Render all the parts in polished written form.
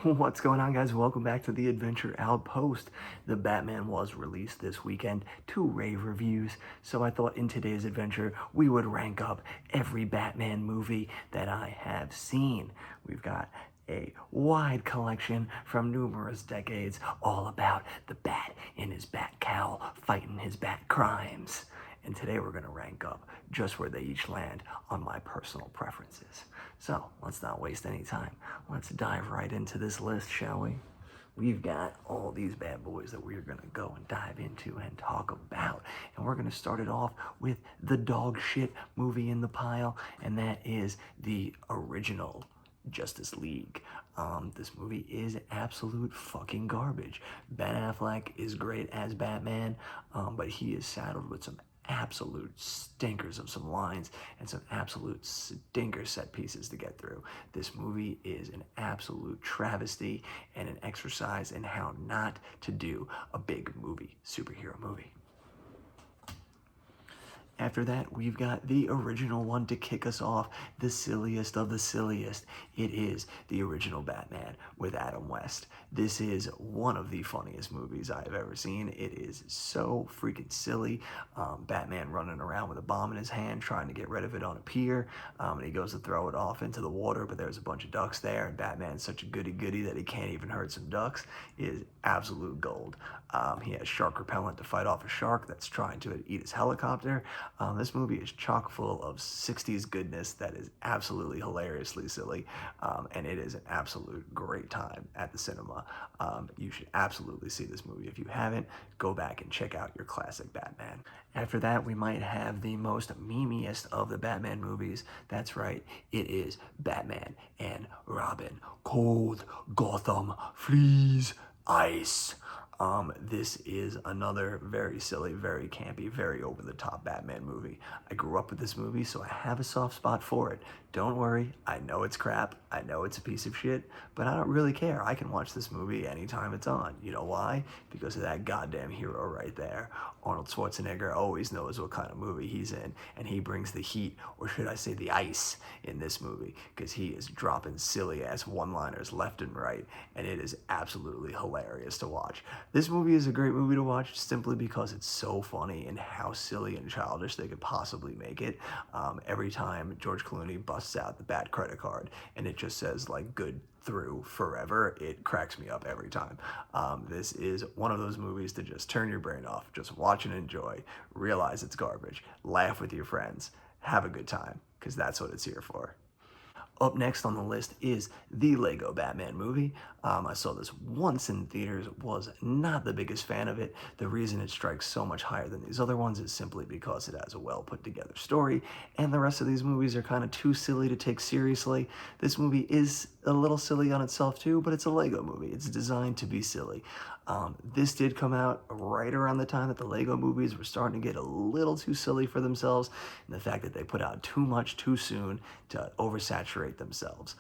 What's going on, guys? Welcome back to the Adventure Outpost. The Batman was released this weekend to rave reviews, so I thought in today's adventure we would rank up every Batman movie that I have seen. We've got a wide collection from numerous decades, all about the Bat in his Bat cowl fighting his Bat crimes. And today we're going to rank up just where they each land on my personal preferences. So let's not waste any time. Let's dive right into this list, shall we? We've got all these bad boys that we're going to go and dive into and talk about. And we're going to start it off with the dog shit movie in the pile, and that is the original Justice League. This movie is absolute fucking garbage. Ben Affleck is great as Batman, but he is saddled with some absolute stinkers of some lines and some absolute stinker set pieces to get through. This movie is an absolute travesty and an exercise in how not to do a big movie, superhero movie. After that, we've got the original one to kick us off, the silliest of the silliest. It is the original Batman with Adam West. This is one of the funniest movies I've ever seen. It is so freaking silly. Batman running around with a bomb in his hand, trying to get rid of it on a pier, and he goes to throw it off into the water, but there's a bunch of ducks there, and Batman's such a goody-goody that he can't even hurt some ducks. It is absolute gold. He has shark repellent to fight off a shark that's trying to eat his helicopter. This movie is chock full of 60s goodness that is absolutely hilariously silly, and it is an absolute great time at the cinema. You should absolutely see this movie. If you haven't, go back and check out your classic Batman. After that, we might have the most memeiest of the Batman movies. That's right, it is Batman and Robin. Cold Gotham freeze ice. This is another very silly, very campy, very over-the-top Batman movie. I grew up with this movie, so I have a soft spot for it. Don't worry, I know it's crap, I know it's a piece of shit, but I don't really care. I can watch this movie anytime it's on. You know why? Because of that goddamn hero right there. Arnold Schwarzenegger always knows what kind of movie he's in, and he brings the heat, or should I say the ice, in this movie, because he is dropping silly-ass one-liners left and right, and it is absolutely hilarious to watch. This movie is a great movie to watch simply because it's so funny and how silly and childish they could possibly make it. Every time George Clooney busts out the Bat credit card and it just says like good through forever, it cracks me up every time. This is one of those movies to just turn your brain off, just watch and enjoy, realize it's garbage, laugh with your friends, have a good time, because that's what it's here for. Up next on the list is the Lego Batman movie. I saw this once in theaters, was not the biggest fan of it. The reason it strikes so much higher than these other ones is simply because it has a well put together story, and the rest of these movies are kind of too silly to take seriously. This movie is a little silly on itself too, but it's a Lego movie. It's designed to be silly. This did come out right around the time that the Lego movies were starting to get a little too silly for themselves, and the fact that they put out too much too soon to oversaturate themselves.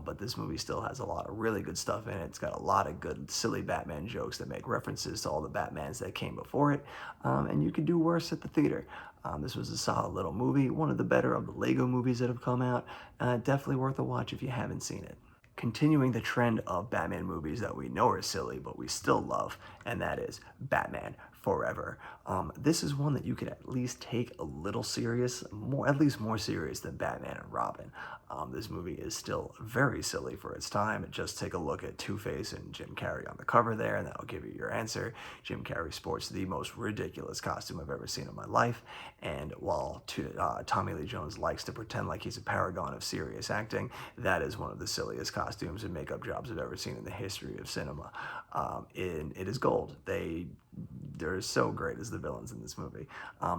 But this movie still has a lot of really good stuff in it. It's got a lot of good silly Batman jokes that make references to all the Batmans that came before it, and you could do worse at the theater. This was a solid little movie, one of the better of the Lego movies that have come out. Definitely worth a watch if you haven't seen it. Continuing the trend of Batman movies that we know are silly, but we still love, and that is Batman Forever. This is one that you could at least take a little serious, at least more serious than Batman and Robin. This movie is still very silly for its time. Just take a look at Two-Face and Jim Carrey on the cover there, and that'll give you your answer. Jim Carrey sports the most ridiculous costume I've ever seen in my life, and while Tommy Lee Jones likes to pretend like he's a paragon of serious acting, that is one of the silliest costumes and makeup jobs I've ever seen in the history of cinema. It is gold. They're so great as the villains in this movie.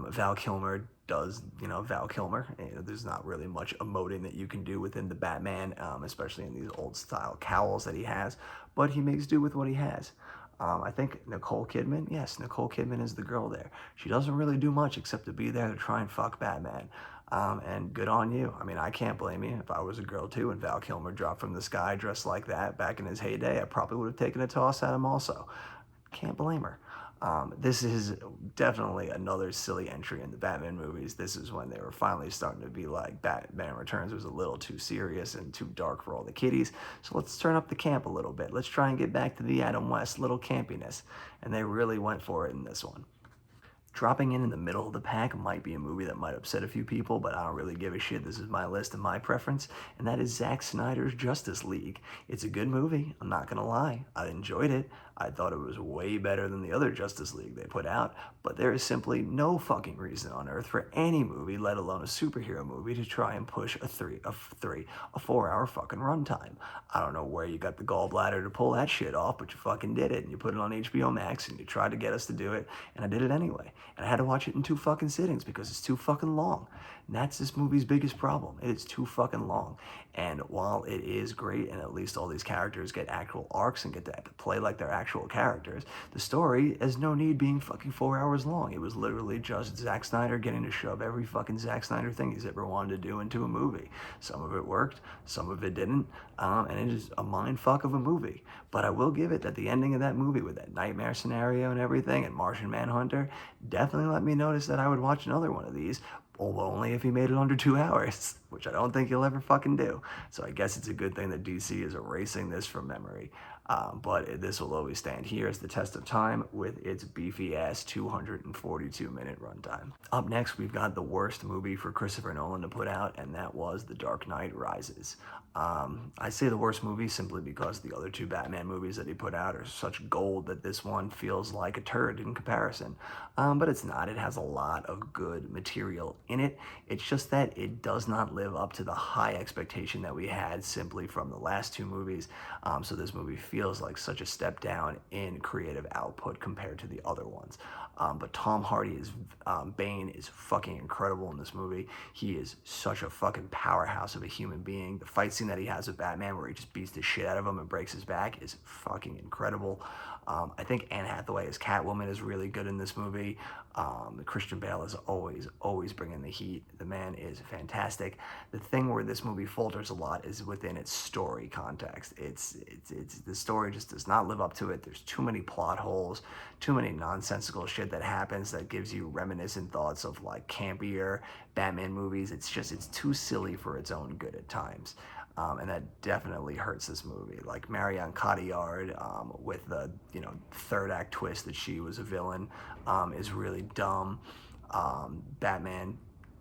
Val Kilmer does, Val Kilmer. There's not really much emoting that you can do within the Batman, especially in these old style cowls that he has, but he makes do with what he has. I think Nicole Kidman, yes, Nicole Kidman is the girl there. She doesn't really do much except to be there to try and fuck Batman. And good on you. I mean, I can't blame you. If I was a girl too and Val Kilmer dropped from the sky dressed like that back in his heyday, I probably would have taken a toss at him also. Can't blame her. This is definitely another silly entry in the Batman movies. This is when they were finally starting to be like Batman Returns was a little too serious and too dark for all the kiddies. So let's turn up the camp a little bit. Let's try and get back to the Adam West little campiness. And they really went for it in this one. Dropping in the middle of the pack might be a movie that might upset a few people, but I don't really give a shit. This is my list and my preference, and that is Zack Snyder's Justice League. It's a good movie, I'm not gonna lie. I enjoyed it. I thought it was way better than the other Justice League they put out, but there is simply no fucking reason on earth for any movie, let alone a superhero movie, to try and push a 4 hour fucking runtime. I don't know where you got the gallbladder to pull that shit off, but you fucking did it, and you put it on HBO Max, and you tried to get us to do it, and I did it anyway. And I had to watch it in 2 fucking sittings because it's too fucking long. And that's this movie's biggest problem. It is too fucking long. And while it is great and at least all these characters get actual arcs and get to play like they're actual characters, the story has no need being fucking 4 hours long. It was literally just Zack Snyder getting to shove every fucking Zack Snyder thing he's ever wanted to do into a movie. Some of it worked, some of it didn't, and it is a mind fuck of a movie. But I will give it that the ending of that movie with that nightmare scenario and everything and Martian Manhunter definitely let me notice that I would watch another one of these, although only if he made it under 2 hours, which I don't think he'll ever fucking do. So I guess it's a good thing that DC is erasing this from memory. But this will always stand here as the test of time with its beefy ass 242-minute runtime. Up next, we've got the worst movie for Christopher Nolan to put out, and that was The Dark Knight Rises. I say the worst movie simply because the other two Batman movies that he put out are such gold that this one feels like a turd in comparison. But it's not. It has a lot of good material in it. It's just that it does not live up to the high expectation that we had simply from the last two movies. So this movie feels like such a step down in creative output compared to the other ones. But Tom Hardy is Bane is fucking incredible in this movie. He is such a fucking powerhouse of a human being. The fight scene that he has with Batman, where he just beats the shit out of him and breaks his back, is fucking incredible. I think Anne Hathaway as Catwoman is really good in this movie. Christian Bale is always bringing the heat. The man is fantastic. The thing where this movie falters a lot is within its story context. It's the story just does not live up to it. There's too many plot holes, too many nonsensical shit that happens that gives you reminiscent thoughts of like campier Batman movies. It's too silly for its own good at times. And that definitely hurts this movie. Like Marion Cotillard, with the third act twist that she was a villain, is really dumb. Batman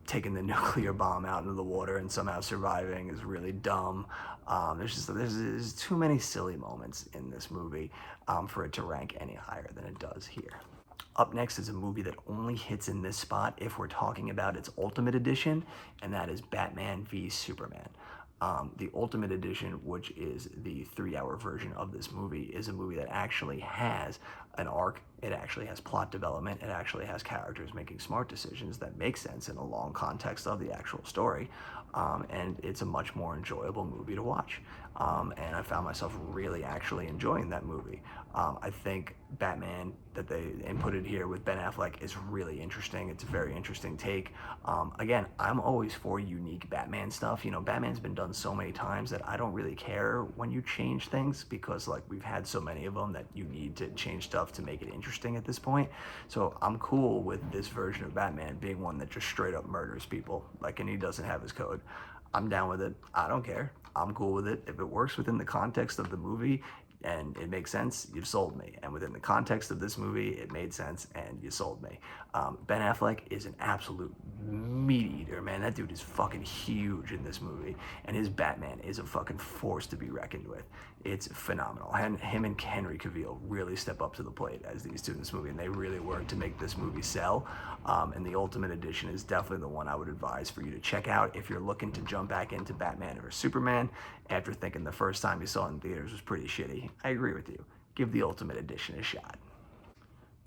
taking the nuclear bomb out into the water and somehow surviving is really dumb. There's too many silly moments in this movie for it to rank any higher than it does here. Up next is a movie that only hits in this spot if we're talking about its Ultimate Edition, and that is Batman v Superman. The Ultimate Edition, which is the 3 hour version of this movie, is a movie that actually has an arc. It actually has plot development. It actually has characters making smart decisions that make sense in a long context of the actual story. And it's a much more enjoyable movie to watch. And I found myself really actually enjoying that movie. I think Batman that they inputted here with Ben Affleck is really interesting. It's a very interesting take. Again, I'm always for unique Batman stuff. Batman's been done so many times that I don't really care when you change things because like we've had so many of them that you need to change stuff to make it interesting at this point. So I'm cool with this version of Batman being one that just straight up murders people, like, and he doesn't have his code. I'm down with it. I don't care. I'm cool with it. If it works within the context of the movie and it makes sense, you've sold me. And within the context of this movie, it made sense and you sold me. Ben Affleck is an absolute meat eater, man. That dude is fucking huge in this movie. And his Batman is a fucking force to be reckoned with. It's phenomenal. And him and Henry Cavill really step up to the plate as these two in this movie, and they really work to make this movie sell. And the Ultimate Edition is definitely the one I would advise for you to check out if you're looking to jump back into Batman or Superman after thinking the first time you saw it in theaters was pretty shitty. I agree with you. Give the Ultimate Edition a shot.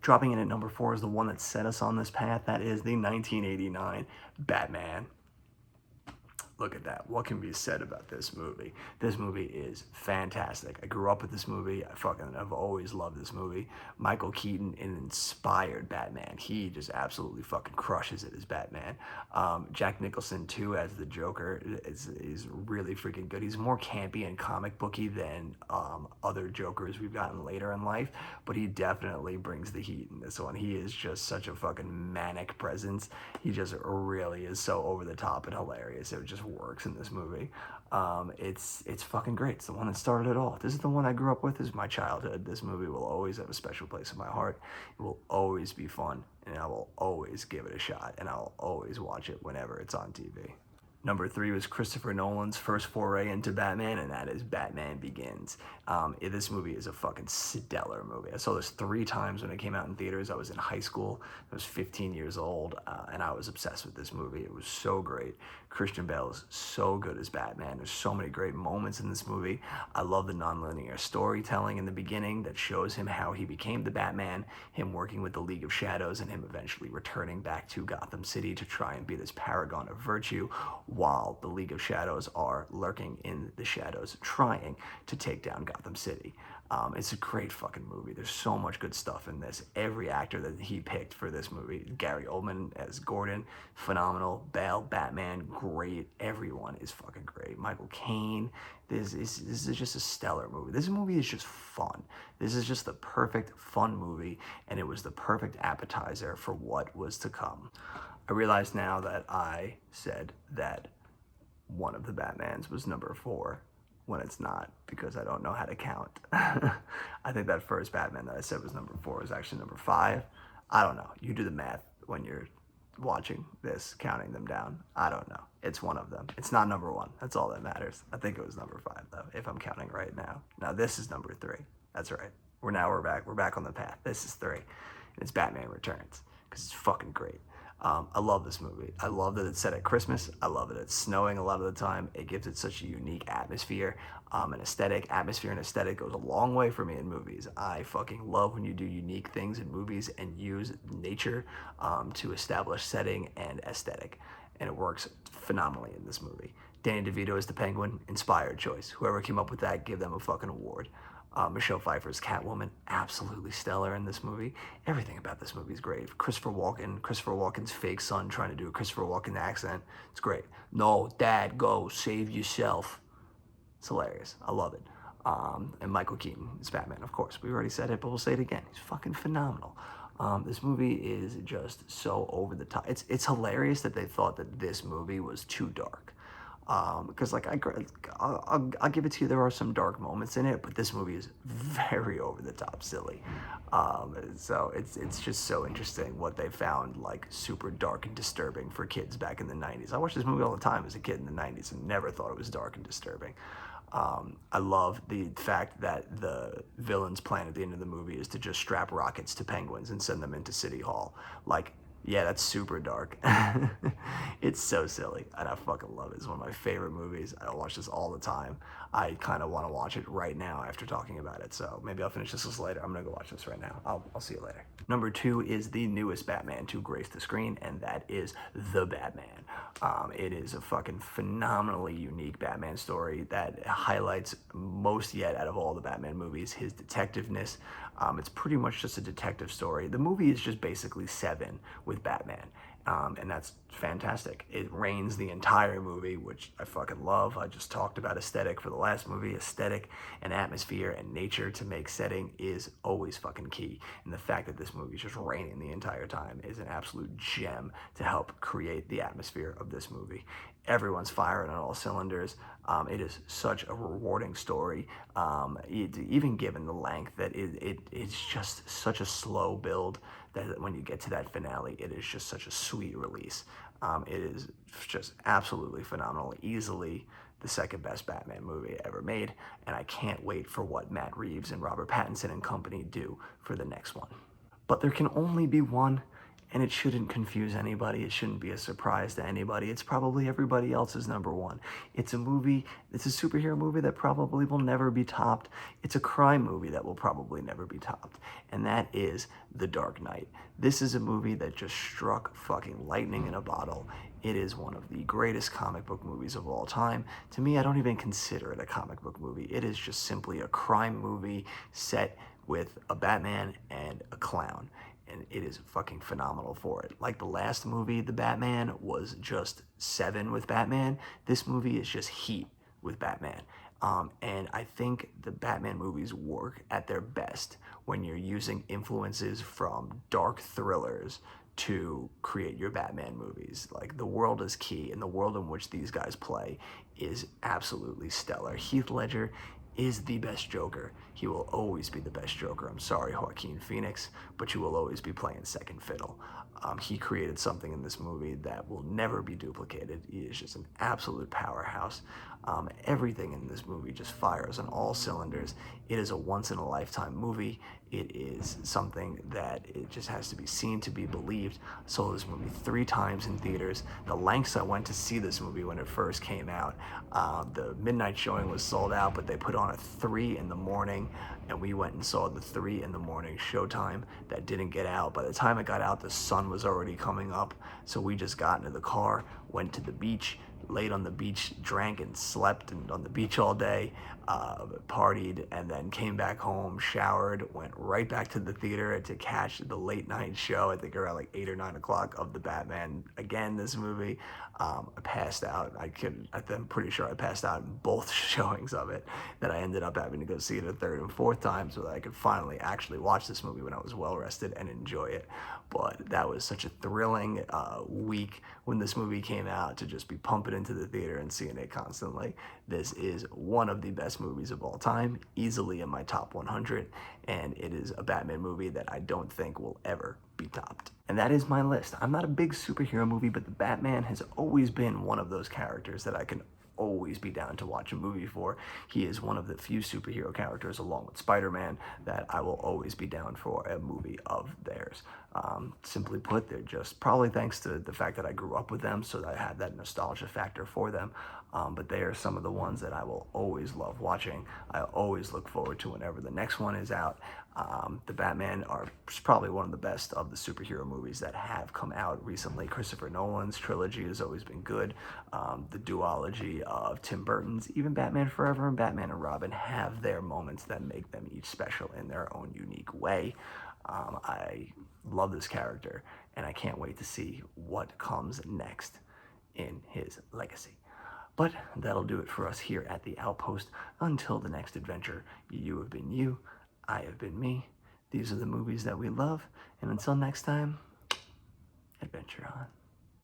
Dropping in at number 4 is the one that set us on this path. That is the 1989 Batman. look at that. What can be said about this movie? This movie is fantastic. I grew up with this movie. I've always loved this movie. Michael Keaton inspired Batman. He just absolutely fucking crushes it as Batman. Jack Nicholson too as the Joker is really freaking good. He's more campy and comic booky than other Jokers we've gotten later in life, but he definitely brings the heat in this one. He is just such a fucking manic presence. He just really is so over the top and hilarious. It just works in this movie. It's fucking great. It's the one that started it all. This is the one I grew up with. This is my childhood. This movie will always have a special place in my heart. It will always be fun, and I will always give it a shot, and I'll always watch it whenever it's on TV. Number 3 was Christopher Nolan's first foray into Batman, and that is Batman Begins. This movie is a fucking stellar movie. I saw this 3 times when it came out in theaters. I was in high school. I was 15 years old, and I was obsessed with this movie. It was so great. Christian Bale is so good as Batman. There's so many great moments in this movie. I love the nonlinear storytelling in the beginning that shows him how he became the Batman, him working with the League of Shadows, and him eventually returning back to Gotham City to try and be this paragon of virtue, while the League of Shadows are lurking in the shadows trying to take down Gotham City. It's a great fucking movie. There's so much good stuff in this. Every actor that he picked for this movie, Gary Oldman as Gordon, phenomenal. Bale, Batman, great. Everyone is fucking great. Michael Caine. This is just a stellar movie. This movie is just fun. This is just the perfect fun movie, and it was the perfect appetizer for what was to come. I realize now that I said that one of the Batmans was number 4 when it's not, because I don't know how to count. I think that first Batman that I said was number 4 is actually number 5. I don't know. You do the math when you're watching this, counting them down. I don't know. It's one of them. It's not number 1. That's all that matters. I think it was number 5 though, if I'm counting right now. Now this is number 3. That's right. We're back. We're back on the path. This is 3. And it's Batman Returns, because it's fucking great. I love this movie. I love that it's set at Christmas. I love that it's snowing a lot of the time. It gives it such a unique atmosphere, and aesthetic. Atmosphere and aesthetic goes a long way for me in movies. I fucking love when you do unique things in movies and use nature to establish setting and aesthetic, and it works phenomenally in this movie. Danny DeVito as the Penguin, inspired choice. Whoever came up with that, give them a fucking award. Michelle Pfeiffer's Catwoman, absolutely stellar in this movie. Everything about this movie is great. Christopher Walken's fake son trying to do a Christopher Walken accent, it's great. No, Dad, go, save yourself. It's hilarious. I love it. And Michael Keaton is Batman, of course. We already said it, but we'll say it again. He's fucking phenomenal. This movie is just so over the top. It's hilarious that they thought that this movie was too dark. Because like I'll give it to you, there are some dark moments in it, but this movie is very over the top silly. So it's just so interesting what they found like super dark and disturbing for kids back in the 90s. I watched this movie all the time as a kid in the 90s and never thought it was dark and disturbing. I love the fact that the villain's plan at the end of the movie is to just strap rockets to penguins and send them into City Hall. Like, yeah, that's super dark. It's so silly, and I fucking love it. It's one of my favorite movies. I watch this all the time. I kind of want to watch it right now after talking about it, so maybe I'll finish this later. I'm gonna go watch this right now. I'll see you later. Number 2 is the newest Batman to grace the screen, and that is The Batman. It is a fucking phenomenally unique Batman story that highlights most yet out of all the Batman movies, his detectiveness. It's pretty much just a detective story. The movie is just basically Seven with Batman. And that's fantastic. It reigns the entire movie, which I fucking love. I just talked about aesthetic for the last movie. Aesthetic and atmosphere and nature to make setting is always fucking key. And the fact that this movie is just raining the entire time is an absolute gem to help create the atmosphere of this movie. Everyone's firing on all cylinders. It is such a rewarding story, even given the length that it's just such a slow build that when you get to that finale, it is just such a sweet release. It is just absolutely phenomenal. Easily the second best Batman movie ever made, and I can't wait for what Matt Reeves and Robert Pattinson and company do for the next one. But there can only be one, and it shouldn't confuse anybody. It shouldn't be a surprise to anybody. It's probably everybody else's number 1. It's a superhero movie that probably will never be topped. It's a crime movie that will probably never be topped, and that is The Dark Knight. This is a movie that just struck fucking lightning in a bottle. It is one of the greatest comic book movies of all time. To me, I don't even consider it a comic book movie. It is just simply a crime movie set with a Batman and a clown. And it is fucking phenomenal for it. Like the last movie, The Batman, was just Seven with Batman. This movie is just Heat with Batman. And I think the Batman movies work at their best when you're using influences from dark thrillers to create your Batman movies. Like, the world is key, and the world in which these guys play is absolutely stellar. Heath Ledger is the best Joker. He will always be the best Joker. I'm sorry, Joaquin Phoenix, but you will always be playing second fiddle. He created something in this movie that will never be duplicated. He is just an absolute powerhouse. Everything in this movie just fires on all cylinders. It is a once-in-a-lifetime movie. It is something that it just has to be seen to be believed. I saw this movie 3 times in theaters. The lengths I went to see this movie when it first came out. The midnight showing was sold out, but they put on at 3 in the morning, and we went and saw the 3 in the morning showtime that didn't get out. By the time it got out, the sun was already coming up, so we just got into the car, went to the beach, laid on the beach, drank and slept and on the beach all day, partied, and then came back home, showered, went right back to the theater to catch the late night show, I think around like 8 or 9 o'clock, of the Batman again, this movie. I passed out. I'm pretty sure I passed out in both showings of it, that I ended up having to go see it a 3rd and 4th time so that I could finally actually watch this movie when I was well rested and enjoy it. But that was such a thrilling week when this movie came out, to just be pumping into the theater and seeing it constantly. This is one of the best movies of all time, easily in my top 100, and it is a Batman movie that I don't think will ever be topped. And that is my list. I'm not a big superhero movie, but the Batman has always been one of those characters that I can always be down to watch a movie for. He is one of the few superhero characters, along with Spider-Man, that I will always be down for a movie of theirs. Simply put, they're just, probably thanks to the fact that I grew up with them, so that I have that nostalgia factor for them. But they are some of the ones that I will always love watching. I always look forward to whenever the next one is out. The Batman are probably one of the best of the superhero movies that have come out recently. Christopher Nolan's trilogy has always been good. The duology of Tim Burton's, even Batman Forever and Batman and Robin, have their moments that make them each special in their own unique way. I love this character, and I can't wait to see what comes next in his legacy. But that'll do it for us here at the Outpost. Until the next adventure, you have been you, I have been me. These are the movies that we love, and until next time, adventure on.